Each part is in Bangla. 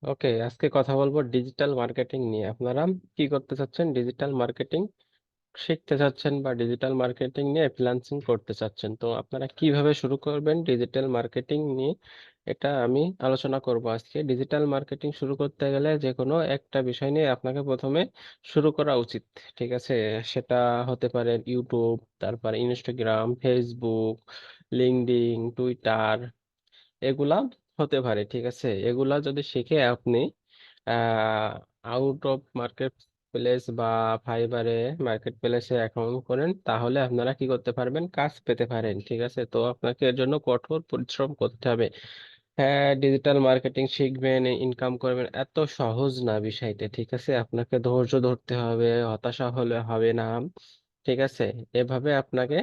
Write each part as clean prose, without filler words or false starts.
ওকে, আজকে কথা বলবো ডিজিটাল মার্কেটিং নিয়ে। আপনারা কি করতে চাচ্ছেন? ডিজিটাল মার্কেটিং শিখতে চাচ্ছেন বা ডিজিটাল মার্কেটিং নিয়ে ফ্রিল্যান্সিং করতে চাচ্ছেন, তো আপনারা কিভাবে শুরু করবেন ডিজিটাল মার্কেটিং নিয়ে এটা আমি আলোচনা করব আজকে। ডিজিটাল মার্কেটিং শুরু করতে গেলে যে কোনো একটা বিষয় নিয়ে আপনাকে প্রথমে শুরু করা উচিত। ঠিক আছে? সেটা হতে পারে ইউটিউব, তারপর ইনস্টাগ্রাম, ফেসবুক, লিঙ্কডইন, টুইটার, এগুলা হতে পারে। ঠিক আছে? এগুলা যদি শিখে আপনি আউট অফ মার্কেট প্লেস বা ফাইবারে মার্কেট প্লেসে অ্যাকাউন্ট করেন, তাহলে আপনারা কি করতে পারবেন? কাজ পেতে পারেন। ঠিক আছে? তো আপনাকে এর জন্য কঠোর পরিশ্রম করতে হবে। হ্যাঁ, ডিজিটাল মার্কেটিং শিখবেন, ইনকাম করবেন, এত সহজ না বিষয়টা। ঠিক আছে? আপনাকে ধৈর্য ধরতে হবে, হতাশা হলে হবে না। ঠিক আছে? এভাবে আপনাকে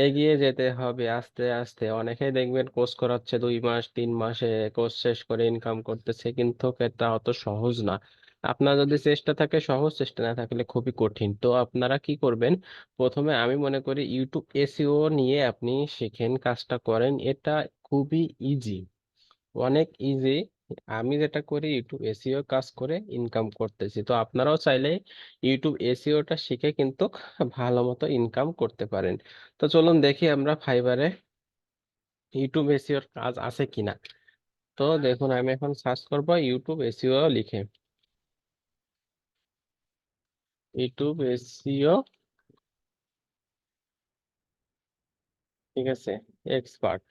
এগিয়ে যেতে হবে আস্তে আস্তে। অনেকেই দেখবেন কোর্স করাচ্ছে 2 মাস 3 মাসে, কোর্স শেষ করে ইনকাম করতেছে, কিন্তু এটা অত সহজ না। আপনার যদি চেষ্টা থাকে সহজ, চেষ্টা না থাকলে খুবই কঠিন। তো আপনারা কি করবেন? প্রথমে আমি মনে করি ইউটিউব এসইও নিয়ে আপনি শিখেন, কাজটা করেন। এটা খুবই ইজি, অনেক ইজি। আমি যেটা করি ইউটিউব এসইও কাজ করে ইনকাম করতেছি, তো আপনারাও চাইলে ইউটিউব এসইওটা শিখে কিন্তু ভালো মতো ইনকাম করতে পারেন। তো চলুন দেখি আমরা ফাইবারে ইউটিউব এসইওর কাজ আছে কিনা। তো দেখুন, আমি এখন সার্চ করব ইউটিউব এসইও লিখে। ইউটিউব এসইও, ঠিক আছে, এক্সপার্ট।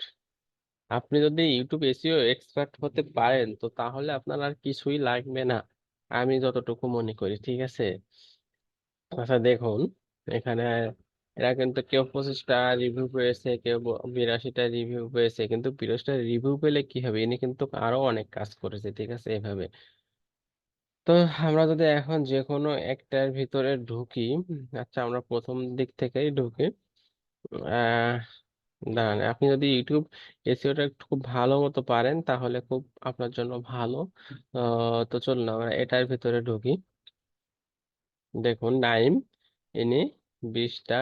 আপনি যদি ইউটিউব এসইও এক্সপার্ট হতে পারেন, তো তাহলে আপনার আর কিছুই লাগবে না, আমি যতটুকু মনে করি। ঠিক আছে? আচ্ছা দেখুন, এখানে এরা কিন্তু কেউ 25টা রিভিউ পেয়েছে, কেউ 82টা রিভিউ পেয়েছে, কিন্তু 82টা রিভিউ পেলে কি হবে? ইনি কিন্তু আরো অনেক কাজ করেছে। ঠিক আছে? এভাবে। তো আমরা যদি এখন যে কোনো একটার ভিতরে ঢুকি, আচ্ছা আমরা প্রথম দিক থেকেই ঢুকি। আহ দাঁড়ান, আপনি যদি ইউটিউব এসইওটা একটু খুব ভালো মতো পারেন তাহলে খুব আপনার জন্য ভালো। তো চলুন আমরা এটার ভিতরে ঢুকি। দেখুন নাইম, ইনি 20টা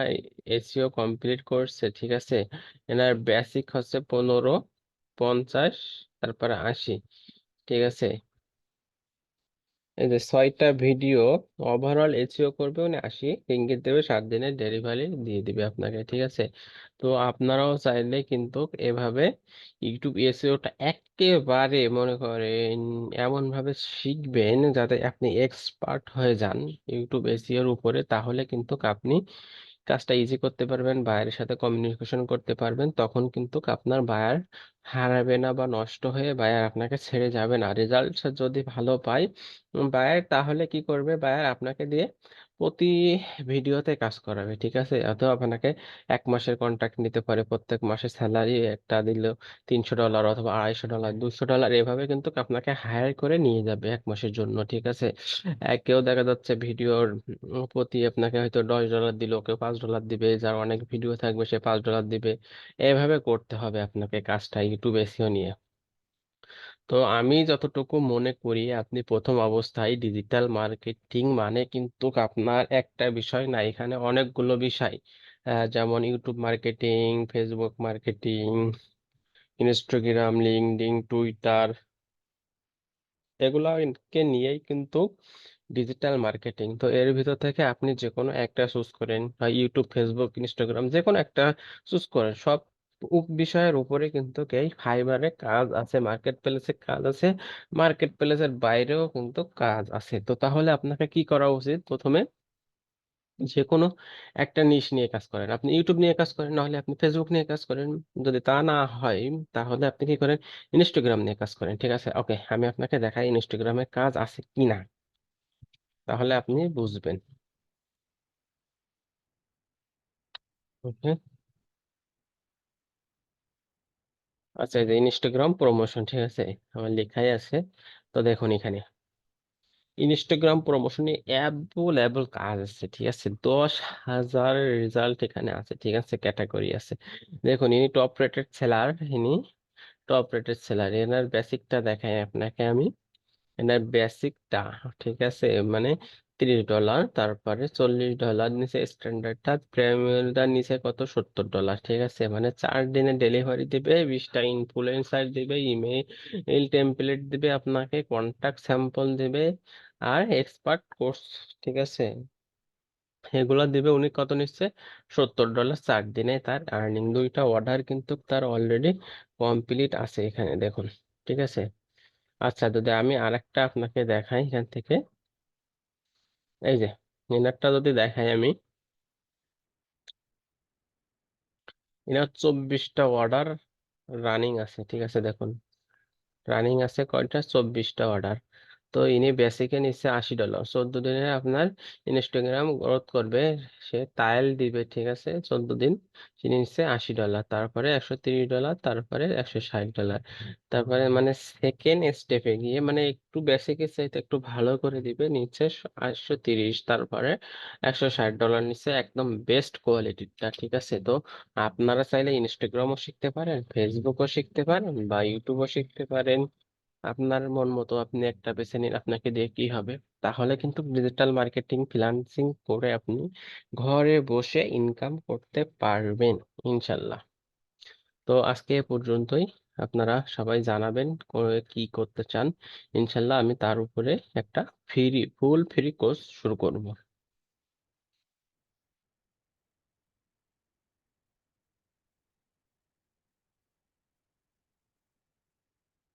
এসইও কমপ্লিট করছে। ঠিক আছে? এনার বেসিক হচ্ছে 15, 50, তারপরে 80। ঠিক আছে? এই যে 6টা ভিডিও ওভারঅল এসইও করবে, উনি 80 রিঙ্গিত দেবে, 7 দিনের ডেলিভারি দিয়ে দিবে আপনাকে। ঠিক আছে? তো আপনারাও চাইলে কিন্তু এভাবে ইউটিউব এসইওটা একেবারে মনে করেন এমন ভাবে শিখবেন যাতে আপনি এক্সপার্ট হয়ে যান ইউটিউব এসইওর উপরে। তাহলে কিন্তু আপনি কাজটা ইজি করতে পারবেন, বায়ারের সাথে কমিউনিকেশন করতে পারবেন। তখন কিন্তু আপনার বায়ার হারাবে না বা নষ্ট হয়ে বায়ার আপনাকে ছেড়ে যাবে না। রেজাল্ট যদি ভালো পায় বায়ার, তাহলে কি করবে? বায়ার আপনাকে দিয়ে প্রতি ভিডিওতে কাজ করাবে। ঠিক আছে? অথবা আপনাকে 1 মাসের কন্ট্রাক্ট নিতে পারে, প্রত্যেক মাসে স্যালারি একটা দিল $300 অথবা $250, $200, এভাবে কিন্তু আপনাকে হায়ার করে নিয়ে যাবে 1 মাসের জন্য। ঠিক আছে? কেউ দেখা যাচ্ছে ভিডিওর প্রতি আপনাকে হয়তো $10 দিল, কেউ $5 দিবে, যার অনেক ভিডিও থাকবে সে $5 দিবে। এভাবে করতে হবে আপনাকে কাজটা ইউটিউব এসইও নিয়ে। তো আমি যতটুকু মনে করি, আপনি প্রথম অবস্থায় ডিজিটাল মার্কেটিং মানে কিন্তু আপনার একটা বিষয় না, এখানে অনেকগুলো বিষয়। যেমন YouTube marketing, Facebook marketing, Instagram, LinkedIn, Twitter, এগুলাকে নিয়েই কিন্তু ডিজিটাল মার্কেটিং। তো এর ভিতর থেকে আপনি যে কোনো একটা চুজ করেন, হয় ইউটিউব, ফেসবুক, ইনস্টাগ্রাম, যে কোনো একটা চুজ করেন। সব বিষয়ের উপরে কিন্তু এই ফাইবারে কাজ আছে, মার্কেট প্লেসে কাজ আছে, মার্কেট প্লেসের বাইরেও কিন্তু কাজ আছে। তো তাহলে আপনাকে কি করা উচিত? প্রথমে যে কোনো একটা নিশ নিয়ে কাজ করেন। আপনি ইউটিউব নিয়ে কাজ করেন, নাহলে আপনি ফেসবুক নিয়ে কাজ করেন। যদি তা না হয় তাহলে আপনি কি করেন? ইনস্টাগ্রাম নিয়ে কাজ করেন। ঠিক আছে? ওকে, আমি আপনাকে দেখাই ইনস্টাগ্রামে কাজ আছে কিনা, তাহলে আপনি বুঝবেন। ওকে, আচ্ছা এই যে ইনস্টাগ্রাম প্রমোশন, ঠিক আছে, আমার লেখাই আছে। তো দেখুন এখানে ইনস্টাগ্রাম প্রমোশনে অ্যাভেলেবল কাজ আছে। ঠিক আছে? 10,000 রেজাল্ট এখানে আছে। ঠিক আছে? ক্যাটাগরি আছে। দেখুন ইনি টপ রেটেড সেলার, ইনি টপ রেটেড সেলার। এনার বেসিকটা দেখাই আপনাকে আমি। এনার বেসিকটা, ঠিক আছে, মানে $30, তারপরে $40 নিচে স্ট্যান্ডার্ডটা, প্রিমিয়ামটা নিচে কত, $70। ঠিক আছে, মানে 4 দিনে ডেলিভারি দিবে, 20টা ইনফ্লুয়েন্সার দিবে, ইমেইল টেমপ্লেট দিবে আপনাকে, কন্টাক্ট স্যাম্পল দিবে, আর এক্সপার্ট কোর্স। ঠিক আছে, এগুলা দিবে। উনি কত নিচ্ছে, $70 4 দিনে। তার আর্নিং, দুইটা অর্ডার কিন্তু তার অলরেডি কমপ্লিট আছে এখানে দেখুন। ঠিক আছে, আচ্ছা যদি আমি আরেকটা আপনাকে দেখাই এখান থেকে, এই যে ইনারটা যদি দেখাই আমি, ইনার 24টা অর্ডার রানিং আছে। ঠিক আছে দেখুন, রানিং আছে কয়টা, 24টা অর্ডার। তো ইনি বেসিকে নিচ্ছে $80, 14 দিনে আপনার ইনস্টাগ্রাম গ্রোথ করবে, সে টাইল দিবে। ঠিক আছে, 14 দিন সে নিচ্ছে $80, তারপরে $130, তারপরে $160। তারপরে মানে সেকেন্ড স্টেপে গিয়ে মানে একটু বেসিকের চাইতে একটু ভালো করে দিবে, নিচ্ছে 830, তারপরে $160 নিচ্ছে, একদম বেস্ট কোয়ালিটিটা। ঠিক আছে, তো আপনারা চাইলে ইনস্টাগ্রামও শিখতে পারেন, ফেসবুকও শিখতে পারেন, বা ইউটিউবও শিখতে পারেন। আপনার মন মতো আপনি একটা বেছে নিন, আপনাকে দিয়ে কি হবে। তাহলে কিন্তু ডিজিটাল মার্কেটিং ফ্রিল্যান্সিং করে আপনি ঘরে বসে ইনকাম করতে পারবেন ইনশাল্লাহ। তো আজকে এ পর্যন্তই। আপনারা সবাই জানাবেন কি করতে চান। ইনশাল্লাহ আমি তার উপরে একটা ফুল ফ্রি কোর্স শুরু করব।